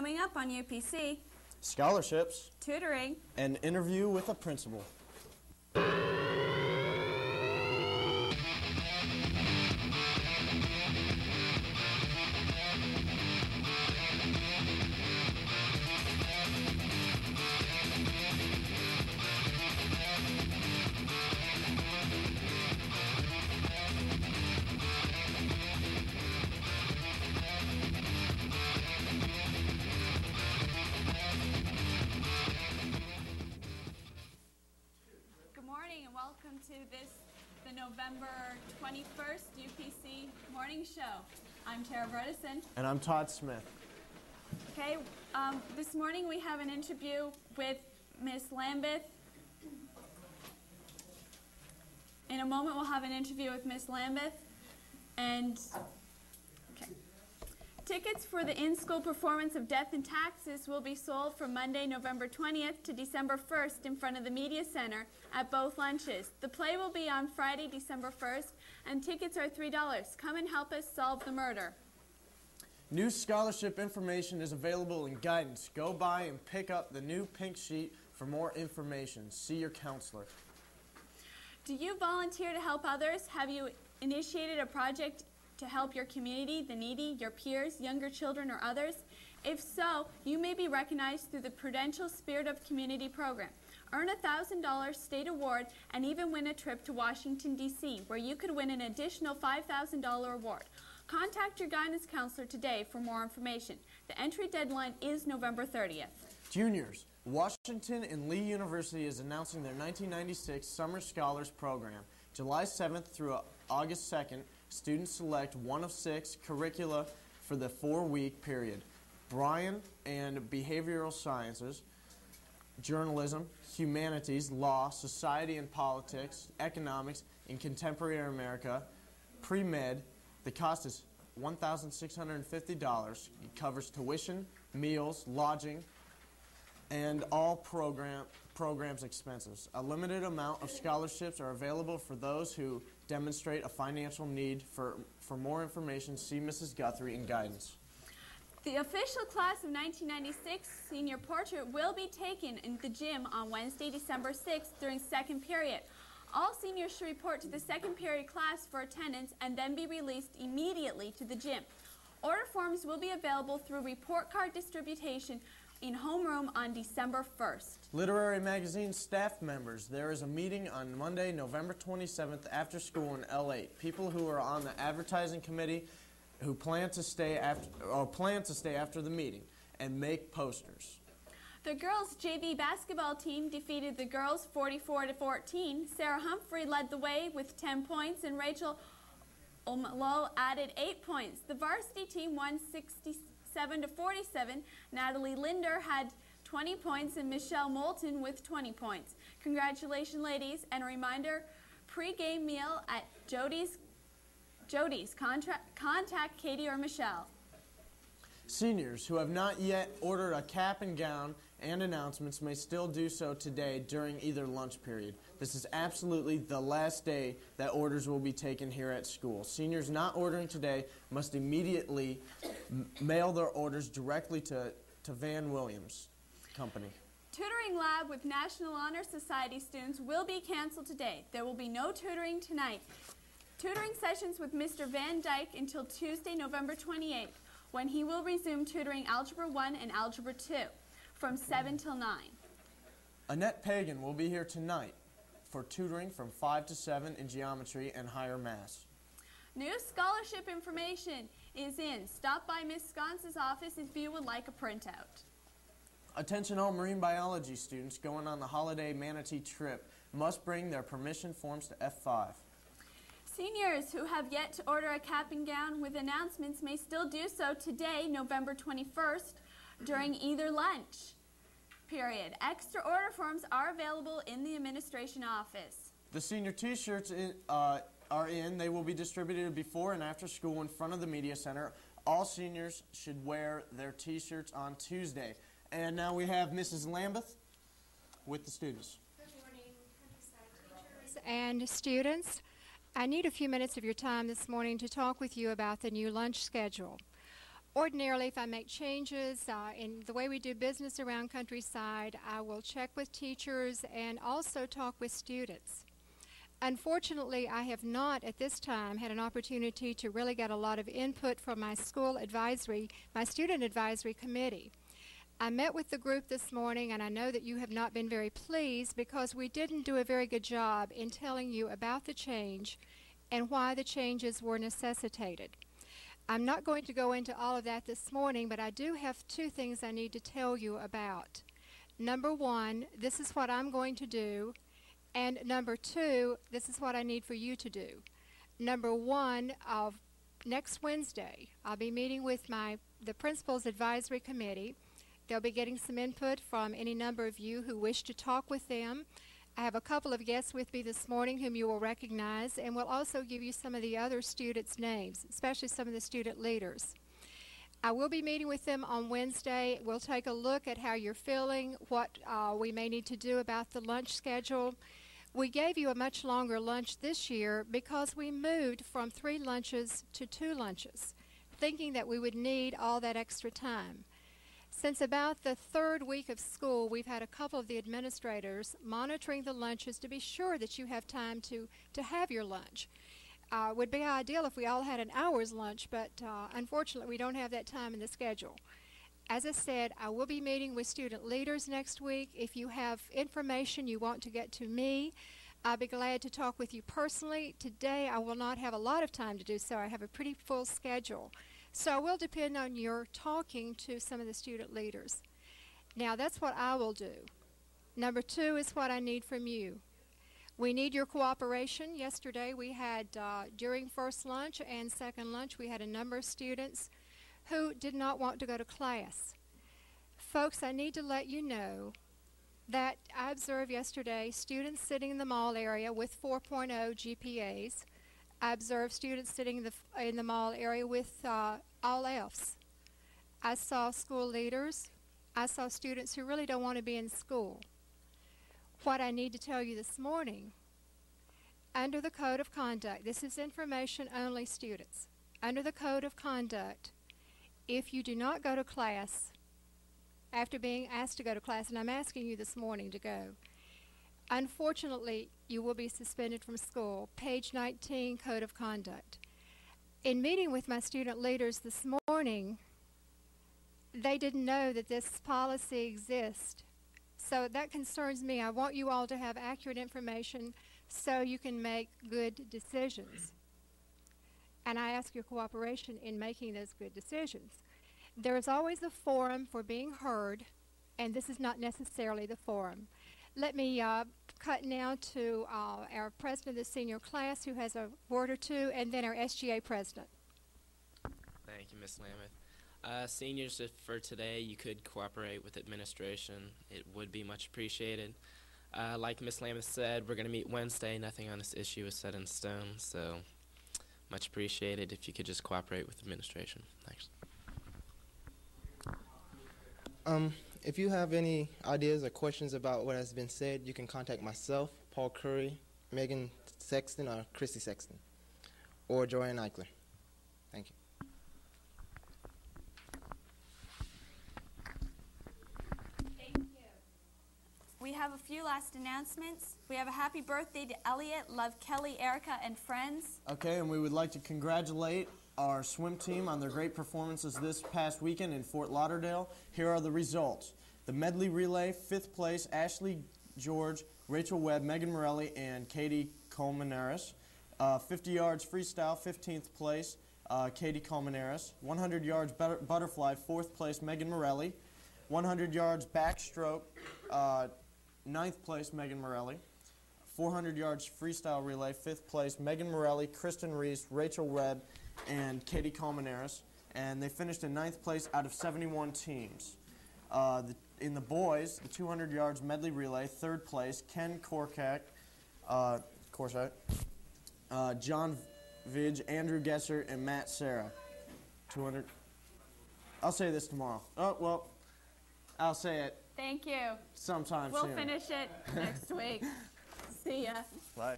Coming up on UPC, scholarships, tutoring, an interview with a principal. Welcome to the November 21st UPC Morning Show. I'm Tara Bredesen. And I'm Todd Smith. Okay, this morning we have an interview with Miss Lambeth. In a moment we'll have an interview with Miss Lambeth. And tickets for the in-school performance of Death and Taxes will be sold from Monday, November 20th to December 1st in front of the Media Center at both lunches. The play will be on Friday, December 1st, and tickets are $3. Come and help us solve the murder. New scholarship information is available in Guidance. Go by and pick up the new pink sheet for more information. See your counselor. Do you volunteer to help others? Have you initiated a project to help your community, the needy, your peers, younger children, or others? If so, you may be recognized through the Prudential Spirit of Community program. Earn a $1,000 state award and even win a trip to Washington, D.C., where you could win an additional $5,000 award. Contact your guidance counselor today for more information. The entry deadline is November 30th. Juniors, Washington and Lee University is announcing their 1996 Summer Scholars Program. July 7th through August 2nd, students select one of 6 curricula for the 4-week period. Brian and Behavioral Sciences, Journalism, Humanities, Law, Society and Politics, Economics, and Contemporary America, Pre-Med. The cost is $1,650. It covers tuition, meals, lodging, and all programs expenses. A limited amount of scholarships are available for those who demonstrate a financial need. For more information, see Mrs. Guthrie in Guidance. The official class of 1996 senior portrait will be taken in the gym on Wednesday, December 6th during second period. All seniors should report to the second period class for attendance and then be released immediately to the gym. Order forms will be available through report card distribution in homeroom on December 1st. Literary Magazine staff members, there is a meeting on Monday, November 27th after school in L8. People who are on the advertising committee who plan to stay after the meeting and make posters. The girls' JV basketball team defeated the girls 44-14. Sarah Humphrey led the way with 10 points and Rachel Omalo added 8 points. The varsity team won 67-47. Natalie Linder had 20 points and Michelle Moulton with 20 points. Congratulations, ladies, and a reminder, pre-game meal at Jody's. Contact Katie or Michelle. Seniors who have not yet ordered a cap and gown and announcements may still do so today during either lunch period. This is absolutely the last day that orders will be taken here at school. Seniors not ordering today must immediately mail their orders directly to Van Williams Company. Tutoring lab with National Honor Society students will be canceled today. There will be no tutoring tonight. Tutoring sessions with Mr. Van Dyke until Tuesday, November 28th, when he will resume tutoring Algebra 1 and Algebra 2 from 7 till 9. Annette Pagan will be here tonight for tutoring from 5 to 7 in geometry and higher maths. New scholarship information is in. Stop by Ms. Sconce's office if you would like a printout. Attention all marine biology students going on the holiday manatee trip must bring their permission forms to F5. Seniors who have yet to order a cap and gown with announcements may still do so today, November 21st, during either lunch period. Extra order forms are available in the administration office. The senior T-shirts are in. They will be distributed before and after school in front of the Media Center. All seniors should wear their T-shirts on Tuesday. And now we have Mrs. Lambeth with the students. Good morning, teachers and students. I need a few minutes of your time this morning to talk with you about the new lunch schedule. Ordinarily, if I make changes in the way we do business around Countryside, I will check with teachers and also talk with students. Unfortunately, I have not at this time had an opportunity to really get a lot of input from my student advisory committee. I met with the group this morning, and I know that you have not been very pleased because we didn't do a very good job in telling you about the change and why the changes were necessitated. I'm not going to go into all of that this morning, but I do have two things I need to tell you about. Number one, this is what I'm going to do, and number two, this is what I need for you to do. Number one, next Wednesday, I'll be meeting with the Principals Advisory Committee. They'll be getting some input from any number of you who wish to talk with them. I have a couple of guests with me this morning whom you will recognize, and we'll also give you some of the other students' names, especially some of the student leaders. I will be meeting with them on Wednesday. We'll take a look at how you're feeling, what we may need to do about the lunch schedule. We gave you a much longer lunch this year because we moved from 3 lunches to 2 lunches, thinking that we would need all that extra time. Since about the 3rd week of school, we've had a couple of the administrators monitoring the lunches to be sure that you have time to have your lunch. It would be ideal if we all had an hour's lunch, but unfortunately we don't have that time in the schedule. As I said, I will be meeting with student leaders next week. If you have information you want to get to me, I'll be glad to talk with you personally. Today I will not have a lot of time to do so. I have a pretty full schedule. So I will depend on your talking to some of the student leaders. Now that's what I will do. Number two is what I need from you. We need your cooperation. Yesterday we had, during first lunch and second lunch, we had a number of students who did not want to go to class. Folks, I need to let you know that I observed yesterday students sitting in the mall area with 4.0 GPAs. I observed students sitting in the mall area with all Fs. I saw school leaders. I saw students who really don't want to be in school. What I need to tell you this morning, under the Code of Conduct, this is information only, students. Under the Code of Conduct, if you do not go to class after being asked to go to class, and I'm asking you this morning to go, unfortunately, you will be suspended from school. Page 19, Code of Conduct. In meeting with my student leaders this morning, they didn't know that this policy exists. So that concerns me. I want you all to have accurate information so you can make good decisions. And I ask your cooperation in making those good decisions. There is always a forum for being heard, and this is not necessarily the forum. Let me cut now to our president of the senior class, who has a word or two, and then our SGA president. Thank you, Ms. Lameth. Seniors, if for today you could cooperate with administration, it would be much appreciated. Like Ms. Lameth said, we're going to meet Wednesday. Nothing on this issue is set in stone, so much appreciated if you could just cooperate with administration. Thanks. If you have any ideas or questions about what has been said, you can contact myself, Paul Curry, Megan Sexton, or Christy Sexton, or Joanne Eichler. Thank you. Thank you. We have a few last announcements. We have a happy birthday to Elliot, Love Kelly, Erica, and friends. Okay, and we would like to congratulate our swim team on their great performances this past weekend in Fort Lauderdale. Here are the results. The medley relay, 5th place, Ashley George, Rachel Webb, Megan Morelli, and Katie Colmenares. 50 yards freestyle, 15th place, Katie Colmenares. 100 yards butterfly, 4th place, Megan Morelli. 100 yards backstroke, 9th place, Megan Morelli. 400 yards freestyle relay, 5th place, Megan Morelli, Kristen Reese, Rachel Webb, and Katie Colmenares, and they finished in 9th place out of 71 teams. In the boys, the 200 yards medley relay, 3rd place, Ken Korsak, John Vidge, Andrew Gesser, and Matt Sarah. 200. I'll say this tomorrow. Oh, well, I'll say it Thank you. sometime We'll soon. finish it next week. See ya. Bye.